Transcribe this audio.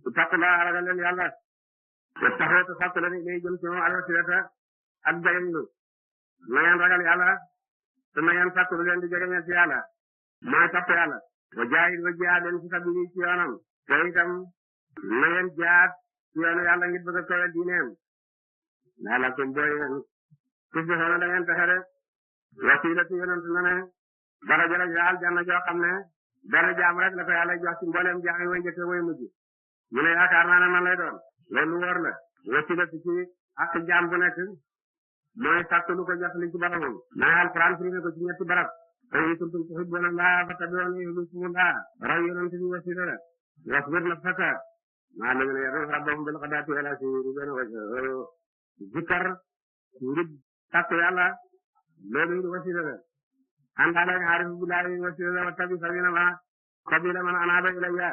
ittaqullah ragal leen yàlla wattaxoo te sàkku leen ilay jëm ci moom alwasilata ak jegeñlu na ngeen ragal yàlla te na ngeen sàkku leen di jegeñal ci yàlla mooy topp yàlla wa jaahid wa jihaad leen ci sabili ci yoonam te itam na ngeen jihaad ci yoonu yàlla ngir bëgg a koyal diineem laalakum booy yéen tuflixuuna da ngeen texe de wasilatu yonent na ne daraja la jaal janna joo xam ne benn jaam rek la ko yàlla jox ci mboolem jaam yi way njëkk way mujj mu ne yaakaar naa ne man lay doon loolu wóor la wasilatu ci ak jaam bu nekk mooy sàkk lu ko jox li ci boromam naa alquran firime ko ci ñetti barab in kuntum tuhibbuuna llaaha fattabi'uunii yuhbibkumullaah roy yonent bi wasila la wasbir nafsaka ma'a allaziina yad'uuna rabbahum bil ghadaati wal ashiyyi yuriiduuna wajhahu zikkar ngir sàkk yàlla loolu wasila la àndaale aarif billaahi wasila la wattabi' sabiila man anaaba ilayya